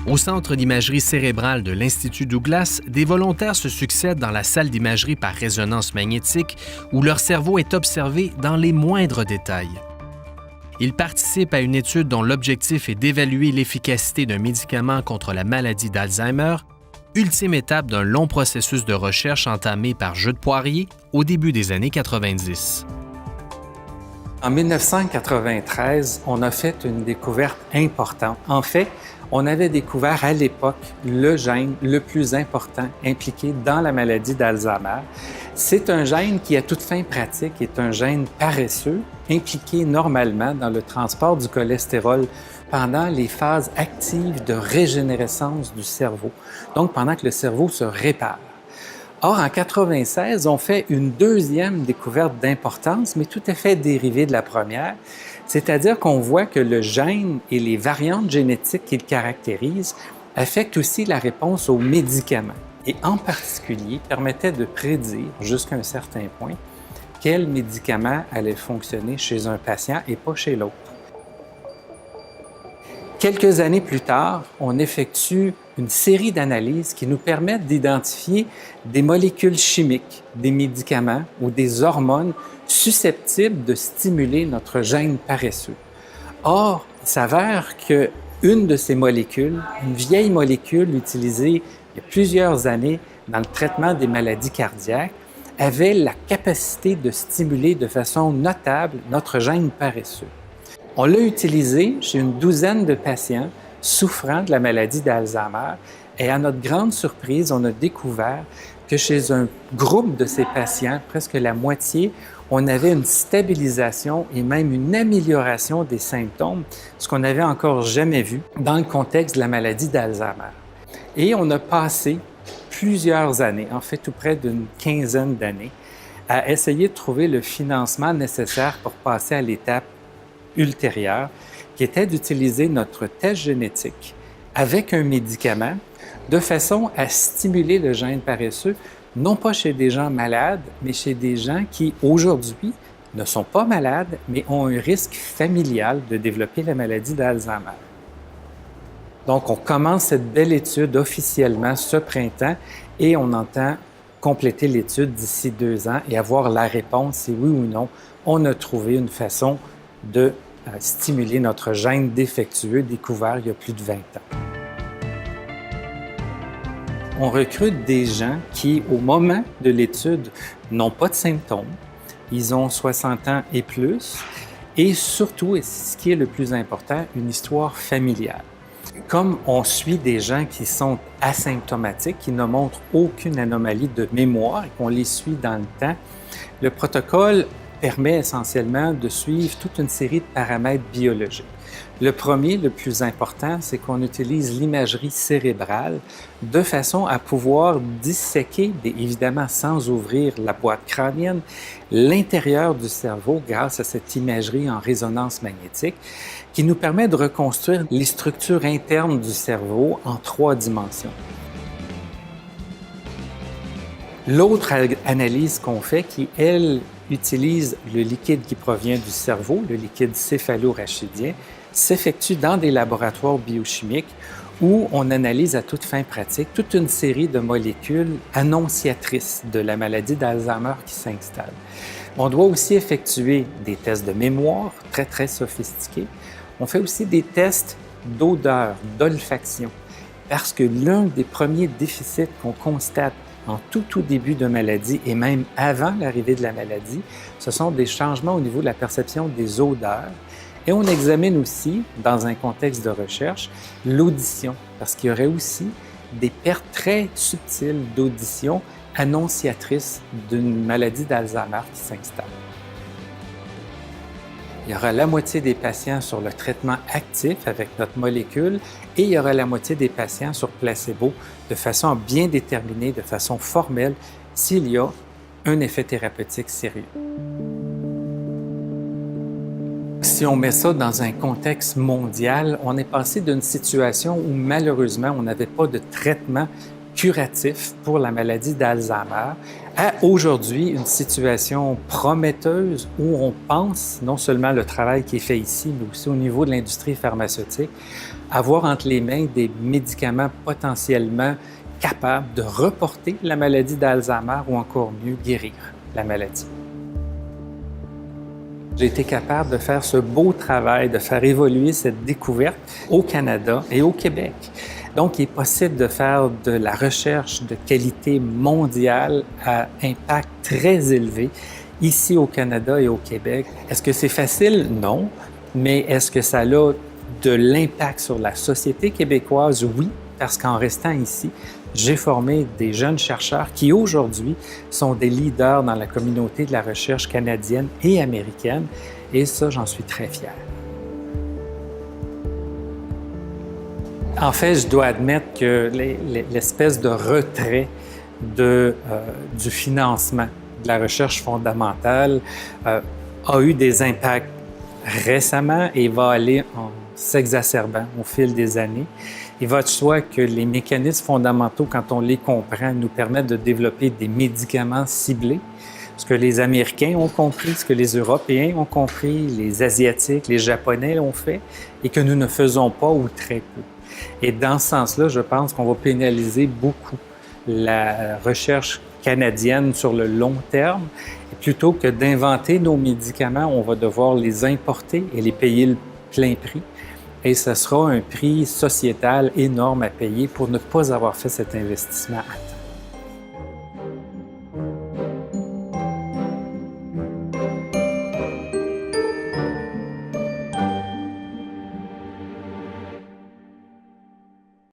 Au Centre d'imagerie cérébrale de l'Institut Douglas, des volontaires se succèdent dans la salle d'imagerie par résonance magnétique où leur cerveau est observé dans les moindres détails. Ils participent à une étude dont l'objectif est d'évaluer l'efficacité d'un médicament contre la maladie d'Alzheimer, ultime étape d'un long processus de recherche entamé par Jude Poirier au début des années 90. En 1993, on a fait une découverte importante. En fait, on avait découvert à l'époque le gène le plus important impliqué dans la maladie d'Alzheimer. C'est un gène qui, à toute fin pratique, est un gène paresseux impliqué normalement dans le transport du cholestérol pendant les phases actives de régénérescence du cerveau, donc pendant que le cerveau se répare. Or, en 1996, on fait une deuxième découverte d'importance, mais tout à fait dérivée de la première, c'est-à-dire qu'on voit que le gène et les variantes génétiques qu'il caractérise affectent aussi la réponse aux médicaments et en particulier permettaient de prédire jusqu'à un certain point quel médicament allait fonctionner chez un patient et pas chez l'autre. Quelques années plus tard, on effectue une série d'analyses qui nous permettent d'identifier des molécules chimiques, des médicaments ou des hormones susceptibles de stimuler notre gène paresseux. Or, il s'avère qu'une de ces molécules, une vieille molécule utilisée il y a plusieurs années dans le traitement des maladies cardiaques, avait la capacité de stimuler de façon notable notre gène paresseux. On l'a utilisé chez une douzaine de patients souffrant de la maladie d'Alzheimer et à notre grande surprise, on a découvert que chez un groupe de ces patients, presque la moitié, on avait une stabilisation et même une amélioration des symptômes, ce qu'on n'avait encore jamais vu dans le contexte de la maladie d'Alzheimer. Et on a passé plusieurs années, en fait tout près d'une quinzaine d'années, à essayer de trouver le financement nécessaire pour passer à l'étape ultérieure, qui était d'utiliser notre test génétique avec un médicament de façon à stimuler le gène paresseux, non pas chez des gens malades, mais chez des gens qui, aujourd'hui, ne sont pas malades, mais ont un risque familial de développer la maladie d'Alzheimer. Donc, on commence cette belle étude officiellement ce printemps et on entend compléter l'étude d'ici 2 ans et avoir la réponse si oui ou non, on a trouvé une façon de stimuler notre gène défectueux découvert il y a plus de 20 ans. On recrute des gens qui, au moment de l'étude, n'ont pas de symptômes, ils ont 60 ans et plus, et surtout, et ce qui est le plus important, une histoire familiale. Comme on suit des gens qui sont asymptomatiques, qui ne montrent aucune anomalie de mémoire et qu'on les suit dans le temps, le protocole permet essentiellement de suivre toute une série de paramètres biologiques. Le premier, le plus important, c'est qu'on utilise l'imagerie cérébrale de façon à pouvoir disséquer, évidemment sans ouvrir la boîte crânienne, l'intérieur du cerveau grâce à cette imagerie en résonance magnétique qui nous permet de reconstruire les structures internes du cerveau en 3 dimensions. L'autre analyse qu'on fait, qui, elle, utilise le liquide qui provient du cerveau, le liquide céphalo-rachidien, s'effectue dans des laboratoires biochimiques où on analyse à toute fin pratique toute une série de molécules annonciatrices de la maladie d'Alzheimer qui s'installe. On doit aussi effectuer des tests de mémoire très, très sophistiqués. On fait aussi des tests d'odeur, d'olfaction, parce que l'un des premiers déficits qu'on constate en tout début de maladie et même avant l'arrivée de la maladie, ce sont des changements au niveau de la perception des odeurs. Et on examine aussi, dans un contexte de recherche, l'audition, parce qu'il y aurait aussi des pertes très subtiles d'audition annonciatrices d'une maladie d'Alzheimer qui s'installe. Il y aura la moitié des patients sur le traitement actif avec notre molécule et il y aura la moitié des patients sur placebo de façon à bien déterminer, de façon formelle, s'il y a un effet thérapeutique sérieux. Si on met ça dans un contexte mondial, on est passé d'une situation où malheureusement on n'avait pas de traitement curatif pour la maladie d'Alzheimer, à aujourd'hui une situation prometteuse où on pense, non seulement le travail qui est fait ici, mais aussi au niveau de l'industrie pharmaceutique, avoir entre les mains des médicaments potentiellement capables de reporter la maladie d'Alzheimer ou encore mieux guérir la maladie. J'ai été capable de faire ce beau travail, de faire évoluer cette découverte au Canada et au Québec. Donc, il est possible de faire de la recherche de qualité mondiale à impact très élevé ici au Canada et au Québec. Est-ce que c'est facile? Non. Mais est-ce que ça a de l'impact sur la société québécoise? Oui, parce qu'en restant ici, j'ai formé des jeunes chercheurs qui aujourd'hui sont des leaders dans la communauté de la recherche canadienne et américaine, et ça, j'en suis très fier. En fait, je dois admettre que l'espèce de retrait du financement de la recherche fondamentale a eu des impacts récemment et va aller en s'exacerbant au fil des années. Il va de soi que les mécanismes fondamentaux, quand on les comprend, nous permettent de développer des médicaments ciblés. Ce que les Américains ont compris, ce que les Européens ont compris, les Asiatiques, les Japonais ont fait et que nous ne faisons pas ou très peu. Et dans ce sens-là, je pense qu'on va pénaliser beaucoup la recherche canadienne sur le long terme. Et plutôt que d'inventer nos médicaments, on va devoir les importer et les payer le plein prix. Et ce sera un prix sociétal énorme à payer pour ne pas avoir fait cet investissement à temps.